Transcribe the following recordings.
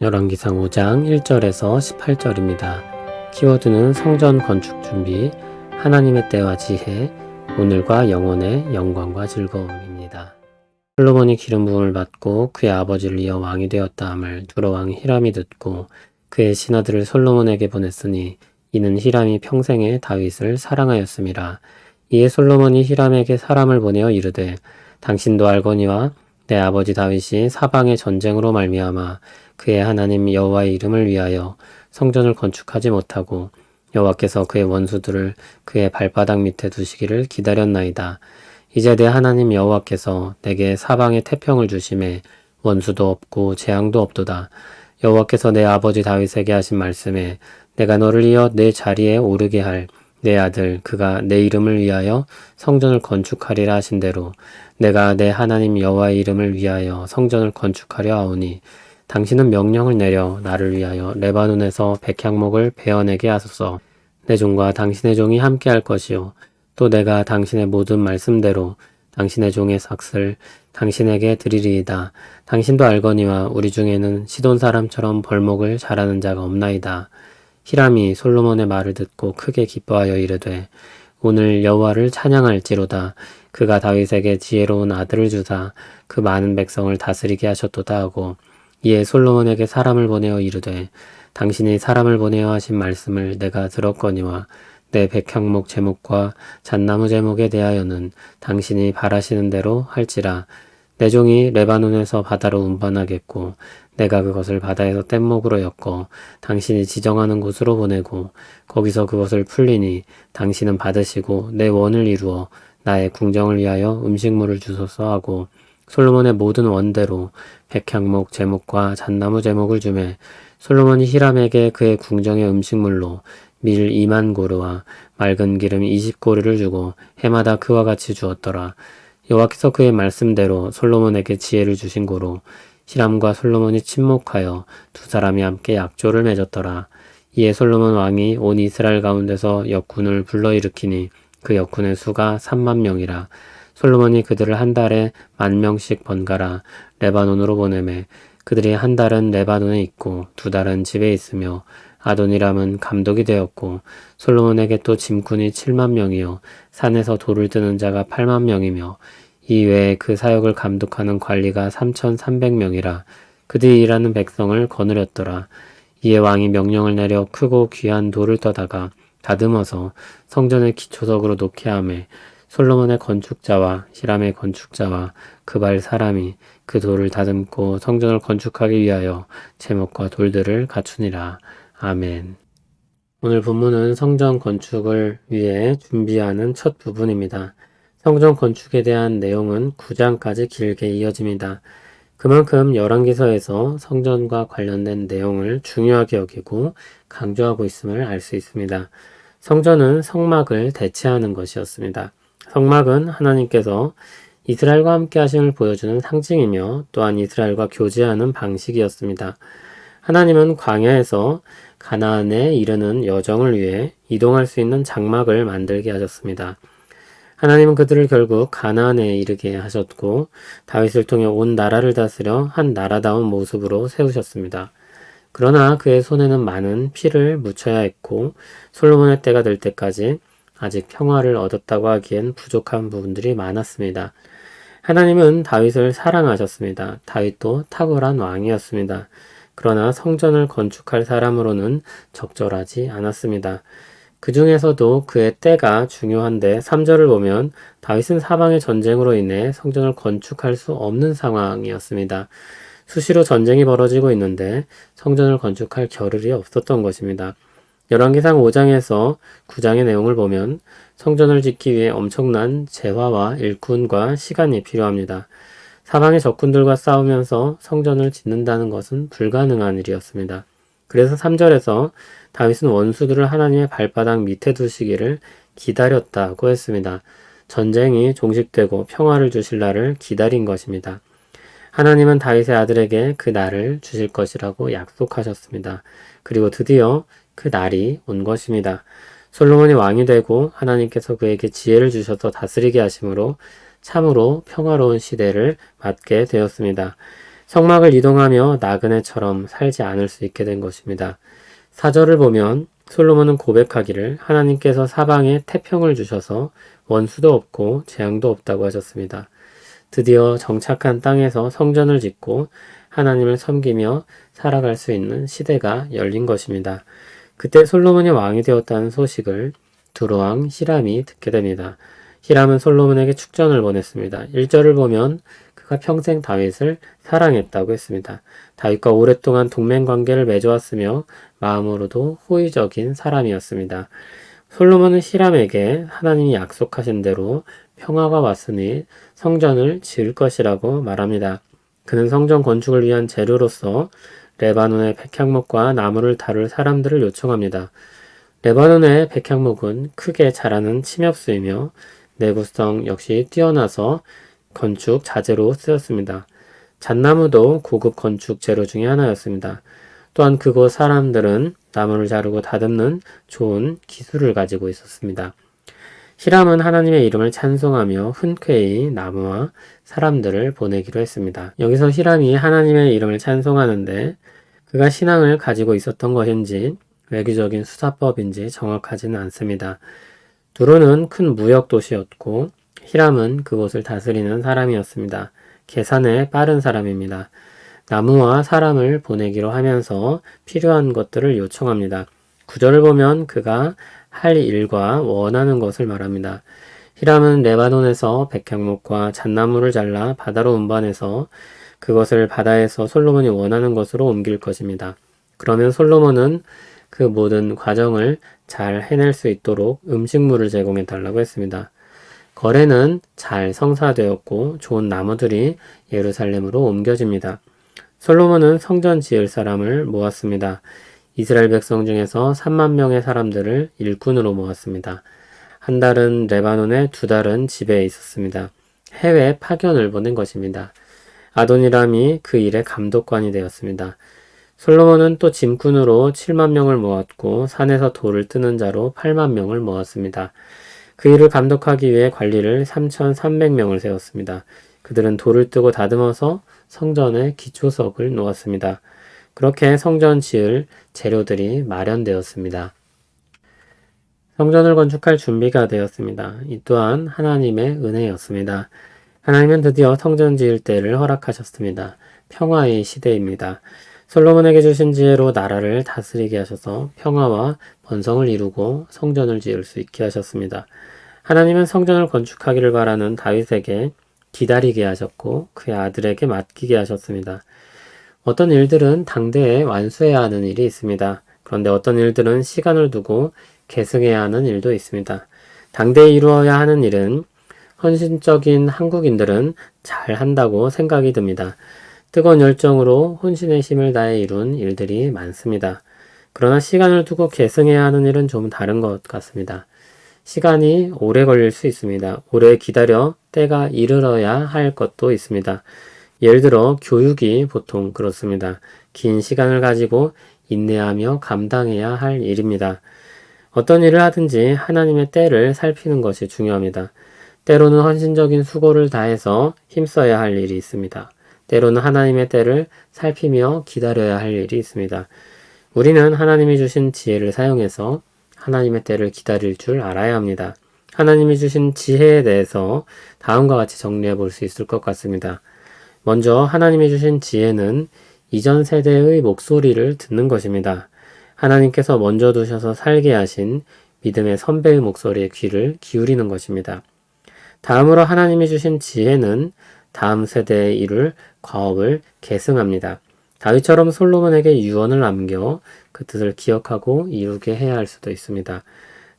열왕기상 5장 1절에서 18절입니다. 키워드는 성전 건축 준비, 하나님의 때와 지혜, 오늘과 영원의 영광과 즐거움입니다. 솔로몬이 기름 부음을 받고 그의 아버지를 이어 왕이 되었다 함을 두로 왕 히람이 듣고 그의 신하들을 솔로몬에게 보냈으니 이는 히람이 평생에 다윗을 사랑하였음이라. 이에 솔로몬이 히람에게 사람을 보내어 이르되 당신도 알거니와 내 아버지 다윗이 사방의 전쟁으로 말미암아 그의 하나님 여호와의 이름을 위하여 성전을 건축하지 못하고 여호와께서 그의 원수들을 그의 발바닥 밑에 두시기를 기다렸나이다. 이제 내 하나님 여호와께서 내게 사방에 태평을 주심에 원수도 없고 재앙도 없도다. 여호와께서 내 아버지 다윗에게 하신 말씀에 내가 너를 이어 내 자리에 오르게 할 내 아들 그가 내 이름을 위하여 성전을 건축하리라 하신 대로 내가 내 하나님 여호와의 이름을 위하여 성전을 건축하려 하오니 당신은 명령을 내려 나를 위하여 레바논에서 백향목을 베어내게 하소서. 내 종과 당신의 종이 함께할 것이요 또 내가 당신의 모든 말씀대로 당신의 종의 삭슬 당신에게 드리리이다. 당신도 알거니와 우리 중에는 시돈 사람처럼 벌목을 잘하는 자가 없나이다. 히람이 솔로몬의 말을 듣고 크게 기뻐하여 이르되 오늘 여호와를 찬양할지로다. 그가 다윗에게 지혜로운 아들을 주사 그 많은 백성을 다스리게 하셨도다 하고 이에 솔로몬에게 사람을 보내어 이르되 당신이 사람을 보내어 하신 말씀을 내가 들었거니와 내 백향목 제목과 잣나무 제목에 대하여는 당신이 바라시는 대로 할지라. 내 종이 레바논에서 바다로 운반하겠고 내가 그것을 바다에서 뗏목으로 엮어 당신이 지정하는 곳으로 보내고 거기서 그것을 풀리니 당신은 받으시고 내 원을 이루어 나의 궁정을 위하여 음식물을 주소서 하고 솔로몬의 모든 원대로 백향목 제목과 잣나무 제목을 주매 솔로몬이 히람에게 그의 궁정의 음식물로 밀 2만 고르와 맑은 기름 20고르를 주고 해마다 그와 같이 주었더라. 여호와께서 그의 말씀대로 솔로몬에게 지혜를 주신 고로 히람과 솔로몬이 친목하여 두 사람이 함께 약조를 맺었더라. 이에 솔로몬 왕이 온 이스라엘 가운데서 역군을 불러일으키니 그 역군의 수가 3만 명이라. 솔로몬이 그들을 한 달에 10,000명씩 번갈아 레바논으로 보내매 그들이 한 달은 레바논에 있고 두 달은 집에 있으며 아도니람은 감독이 되었고 솔로몬에게 또 짐꾼이 7만 명이요 산에서 돌을 뜨는 자가 8만 명이며 이외에 그 사역을 감독하는 관리가 3,300명이라. 그들이 일하는 백성을 거느렸더라. 이에 왕이 명령을 내려 크고 귀한 돌을 떠다가 다듬어서 성전의 기초석으로 놓게 하매 솔로몬의 건축자와 히람의 건축자와 그발 사람이 그 돌을 다듬고 성전을 건축하기 위하여 제목과 돌들을 갖추니라. 아멘. 오늘 본문은 성전 건축을 위해 준비하는 첫 부분입니다. 성전 건축에 대한 내용은 9장까지 길게 이어집니다. 그만큼 열왕기서에서 성전과 관련된 내용을 중요하게 여기고 강조하고 있음을 알 수 있습니다. 성전은 성막을 대체하는 것이었습니다. 성막은 하나님께서 이스라엘과 함께 하심을 보여주는 상징이며 또한 이스라엘과 교제하는 방식이었습니다. 하나님은 광야에서 가나안에 이르는 여정을 위해 이동할 수 있는 장막을 만들게 하셨습니다. 하나님은 그들을 결국 가나안에 이르게 하셨고 다윗을 통해 온 나라를 다스려 한 나라다운 모습으로 세우셨습니다. 그러나 그의 손에는 많은 피를 묻혀야 했고 솔로몬의 때가 될 때까지 아직 평화를 얻었다고 하기엔 부족한 부분들이 많았습니다. 하나님은 다윗을 사랑하셨습니다. 다윗도 탁월한 왕이었습니다. 그러나 성전을 건축할 사람으로는 적절하지 않았습니다. 그 중에서도 그의 때가 중요한데 3절을 보면 다윗은 사방의 전쟁으로 인해 성전을 건축할 수 없는 상황이었습니다. 수시로 전쟁이 벌어지고 있는데 성전을 건축할 겨를이 없었던 것입니다. 열왕기상 5장에서 9장의 내용을 보면 성전을 짓기 위해 엄청난 재화와 일꾼과 시간이 필요합니다. 사방의 적군들과 싸우면서 성전을 짓는다는 것은 불가능한 일이었습니다. 그래서 3절에서 다윗은 원수들을 하나님의 발바닥 밑에 두시기를 기다렸다고 했습니다. 전쟁이 종식되고 평화를 주실 날을 기다린 것입니다. 하나님은 다윗의 아들에게 그 날을 주실 것이라고 약속하셨습니다. 그리고 드디어 그 날이 온 것입니다. 솔로몬이 왕이 되고 하나님께서 그에게 지혜를 주셔서 다스리게 하심으로 참으로 평화로운 시대를 맞게 되었습니다. 성막을 이동하며 나그네처럼 살지 않을 수 있게 된 것입니다. 4절을 보면 솔로몬은 고백하기를 하나님께서 사방에 태평을 주셔서 원수도 없고 재앙도 없다고 하셨습니다. 드디어 정착한 땅에서 성전을 짓고 하나님을 섬기며 살아갈 수 있는 시대가 열린 것입니다. 그때 솔로몬이 왕이 되었다는 소식을 두로왕 히람이 듣게 됩니다. 히람은 솔로몬에게 축전을 보냈습니다. 1절을 보면 그가 평생 다윗을 사랑했다고 했습니다. 다윗과 오랫동안 동맹관계를 맺어왔으며 마음으로도 호의적인 사람이었습니다. 솔로몬은 히람에게 하나님이 약속하신 대로 평화가 왔으니 성전을 지을 것이라고 말합니다. 그는 성전 건축을 위한 재료로서 레바논의 백향목과 나무를 다룰 사람들을 요청합니다. 레바논의 백향목은 크게 자라는 침엽수이며 내구성 역시 뛰어나서 건축 자재로 쓰였습니다. 잣나무도 고급 건축 재료 중에 하나였습니다. 또한 그곳 사람들은 나무를 자르고 다듬는 좋은 기술을 가지고 있었습니다. 히람은 하나님의 이름을 찬송하며 흔쾌히 나무와 사람들을 보내기로 했습니다. 여기서 히람이 하나님의 이름을 찬송하는데 그가 신앙을 가지고 있었던 것인지 외교적인 수사법인지 정확하지는 않습니다. 두로는 큰 무역 도시였고 히람은 그곳을 다스리는 사람이었습니다. 계산에 빠른 사람입니다. 나무와 사람을 보내기로 하면서 필요한 것들을 요청합니다. 9절을 보면 그가 할 일과 원하는 것을 말합니다. 히람은 레바논에서 백향목과 잣나무를 잘라 바다로 운반해서 그것을 바다에서 솔로몬이 원하는 것으로 옮길 것입니다. 그러면 솔로몬은 그 모든 과정을 잘 해낼 수 있도록 음식물을 제공해 달라고 했습니다. 거래는 잘 성사되었고 좋은 나무들이 예루살렘으로 옮겨집니다. 솔로몬은 성전 지을 사람을 모았습니다. 이스라엘 백성 중에서 3만 명의 사람들을 일꾼으로 모았습니다. 한 달은 레바논에 2달은 집에 있었습니다. 해외 파견을 보낸 것입니다. 아도니람이 그 일의 감독관이 되었습니다. 솔로몬은 또 짐꾼으로 7만 명을 모았고 산에서 돌을 뜨는 자로 8만 명을 모았습니다. 그 일을 감독하기 위해 관리를 3,300명을 세웠습니다. 그들은 돌을 뜨고 다듬어서 성전의 기초석을 놓았습니다. 그렇게 성전 지을 재료들이 마련되었습니다. 성전을 건축할 준비가 되었습니다. 이 또한 하나님의 은혜였습니다. 하나님은 드디어 성전 지을 때를 허락하셨습니다. 평화의 시대입니다. 솔로몬에게 주신 지혜로 나라를 다스리게 하셔서 평화와 번성을 이루고 성전을 지을 수 있게 하셨습니다. 하나님은 성전을 건축하기를 바라는 다윗에게 기다리게 하셨고 그의 아들에게 맡기게 하셨습니다. 어떤 일들은 당대에 완수해야 하는 일이 있습니다. 그런데 어떤 일들은 시간을 두고 계승해야 하는 일도 있습니다. 당대에 이루어야 하는 일은 헌신적인 한국인들은 잘 한다고 생각이 듭니다. 뜨거운 열정으로 혼신의 힘을 다해 이룬 일들이 많습니다. 그러나 시간을 두고 계승해야 하는 일은 좀 다른 것 같습니다. 시간이 오래 걸릴 수 있습니다. 오래 기다려 때가 이르러야 할 것도 있습니다. 예를 들어 교육이 보통 그렇습니다. 긴 시간을 가지고 인내하며 감당해야 할 일입니다. 어떤 일을 하든지 하나님의 때를 살피는 것이 중요합니다. 때로는 헌신적인 수고를 다해서 힘써야 할 일이 있습니다. 때로는 하나님의 때를 살피며 기다려야 할 일이 있습니다. 우리는 하나님이 주신 지혜를 사용해서 하나님의 때를 기다릴 줄 알아야 합니다. 하나님이 주신 지혜에 대해서 다음과 같이 정리해 볼 수 있을 것 같습니다. 먼저 하나님이 주신 지혜는 이전 세대의 목소리를 듣는 것입니다. 하나님께서 먼저 두셔서 살게 하신 믿음의 선배의 목소리에 귀를 기울이는 것입니다. 다음으로 하나님이 주신 지혜는 다음 세대에 이룰 과업을 계승합니다. 다윗처럼 솔로몬에게 유언을 남겨 그 뜻을 기억하고 이루게 해야 할 수도 있습니다.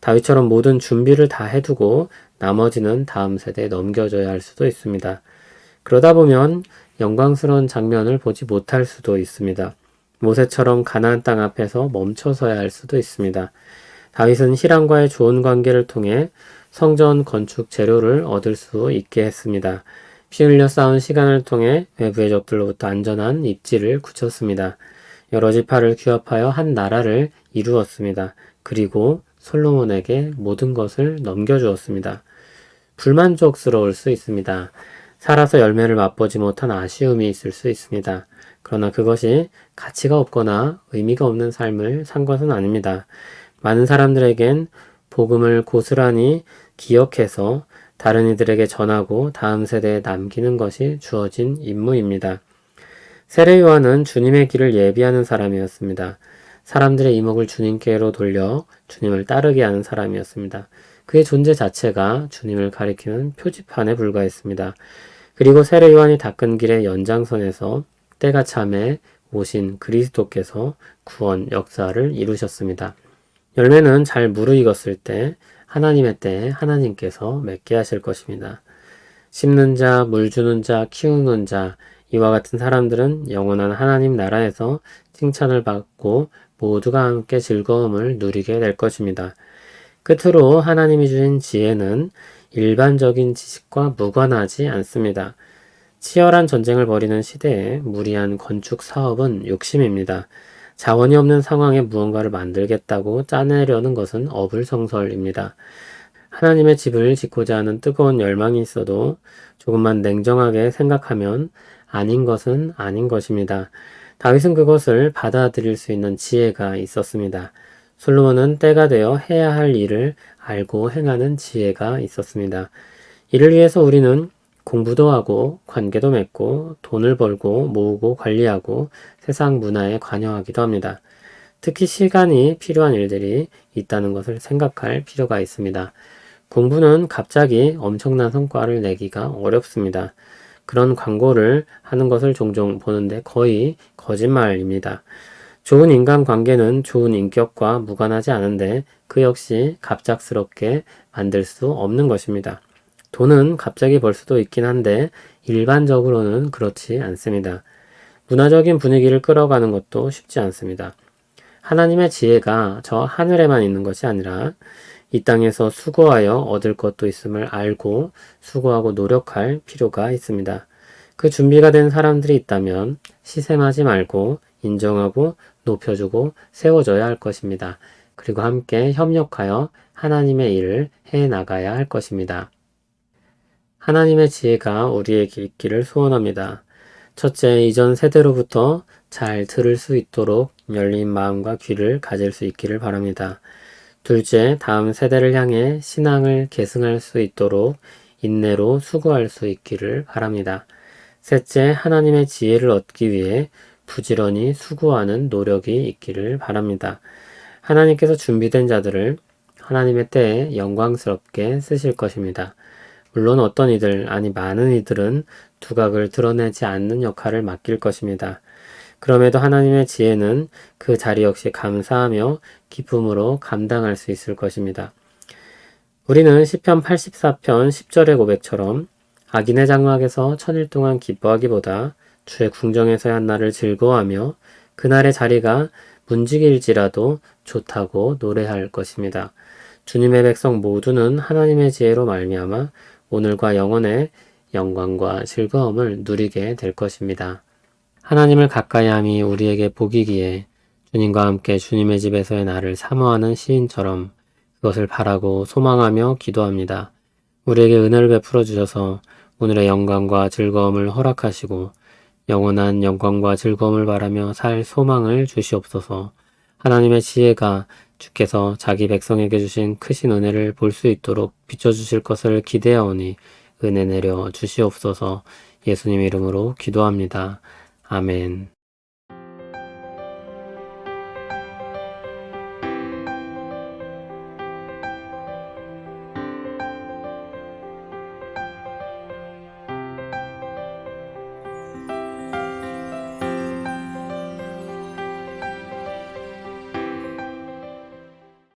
다윗처럼 모든 준비를 다 해두고 나머지는 다음 세대에 넘겨줘야 할 수도 있습니다. 그러다 보면 영광스러운 장면을 보지 못할 수도 있습니다. 모세처럼 가나안 땅 앞에서 멈춰서야 할 수도 있습니다. 다윗은 히람과의 좋은 관계를 통해 성전 건축 재료를 얻을 수 있게 했습니다. 피 흘려 쌓은 시간을 통해 외부의 적들로부터 안전한 입지를 굳혔습니다. 여러 지파를 규합하여 한 나라를 이루었습니다. 그리고 솔로몬에게 모든 것을 넘겨주었습니다. 불만족스러울 수 있습니다. 살아서 열매를 맛보지 못한 아쉬움이 있을 수 있습니다. 그러나 그것이 가치가 없거나 의미가 없는 삶을 산 것은 아닙니다. 많은 사람들에겐 복음을 고스란히 기억해서 다른 이들에게 전하고 다음 세대에 남기는 것이 주어진 임무입니다. 세례 요한은 주님의 길을 예비하는 사람이었습니다. 사람들의 이목을 주님께로 돌려 주님을 따르게 하는 사람이었습니다. 그의 존재 자체가 주님을 가리키는 표지판에 불과했습니다. 그리고 세례 요한이 닦은 길의 연장선에서 때가 참에 오신 그리스도께서 구원 역사를 이루셨습니다. 열매는 잘 무르익었을 때 하나님의 때에 하나님께서 맺게 하실 것입니다. 심는 자, 물 주는 자, 키우는 자, 이와 같은 사람들은 영원한 하나님 나라에서 칭찬을 받고 모두가 함께 즐거움을 누리게 될 것입니다. 끝으로 하나님이 주신 지혜는 일반적인 지식과 무관하지 않습니다. 치열한 전쟁을 벌이는 시대에 무리한 건축 사업은 욕심입니다. 자원이 없는 상황에 무언가를 만들겠다고 짜내려는 것은 어불성설입니다. 하나님의 집을 짓고자 하는 뜨거운 열망이 있어도 조금만 냉정하게 생각하면 아닌 것은 아닌 것입니다. 다윗은 그것을 받아들일 수 있는 지혜가 있었습니다. 솔로몬은 때가 되어 해야 할 일을 알고 행하는 지혜가 있었습니다. 이를 위해서 우리는 공부도 하고 관계도 맺고 돈을 벌고 모으고 관리하고 세상 문화에 관여하기도 합니다. 특히 시간이 필요한 일들이 있다는 것을 생각할 필요가 있습니다. 공부는 갑자기 엄청난 성과를 내기가 어렵습니다. 그런 광고를 하는 것을 종종 보는데 거의 거짓말입니다. 좋은 인간관계는 좋은 인격과 무관하지 않은데 그 역시 갑작스럽게 만들 수 없는 것입니다. 돈은 갑자기 벌 수도 있긴 한데 일반적으로는 그렇지 않습니다. 문화적인 분위기를 끌어가는 것도 쉽지 않습니다. 하나님의 지혜가 저 하늘에만 있는 것이 아니라 이 땅에서 수고하여 얻을 것도 있음을 알고 수고하고 노력할 필요가 있습니다. 그 준비가 된 사람들이 있다면 시샘하지 말고 인정하고 높여주고 세워줘야 할 것입니다. 그리고 함께 협력하여 하나님의 일을 해 나가야 할 것입니다. 하나님의 지혜가 우리에게 있기를 소원합니다. 첫째, 이전 세대로부터 잘 들을 수 있도록 열린 마음과 귀를 가질 수 있기를 바랍니다. 둘째, 다음 세대를 향해 신앙을 계승할 수 있도록 인내로 수고할 수 있기를 바랍니다. 셋째, 하나님의 지혜를 얻기 위해 부지런히 수고하는 노력이 있기를 바랍니다. 하나님께서 준비된 자들을 하나님의 때에 영광스럽게 쓰실 것입니다. 물론 어떤 이들, 아니 많은 이들은 두각을 드러내지 않는 역할을 맡길 것입니다. 그럼에도 하나님의 지혜는 그 자리 역시 감사하며 기쁨으로 감당할 수 있을 것입니다. 우리는 시편 84편 10절의 고백처럼 악인의 장막에서 천일 동안 기뻐하기보다 주의 궁정에서의 한날을 즐거워하며 그날의 자리가 문지기일지라도 좋다고 노래할 것입니다. 주님의 백성 모두는 하나님의 지혜로 말미암아 오늘과 영원의 영광과 즐거움을 누리게 될 것입니다. 하나님을 가까이함이 우리에게 복이기에 주님과 함께 주님의 집에서의 날을 사모하는 시인처럼 그것을 바라고 소망하며 기도합니다. 우리에게 은혜를 베풀어 주셔서 오늘의 영광과 즐거움을 허락하시고 영원한 영광과 즐거움을 바라며 살 소망을 주시옵소서. 하나님의 지혜가 주께서 자기 백성에게 주신 크신 은혜를 볼 수 있도록 비춰주실 것을 기대하오니 은혜 내려 주시옵소서. 예수님 이름으로 기도합니다. 아멘.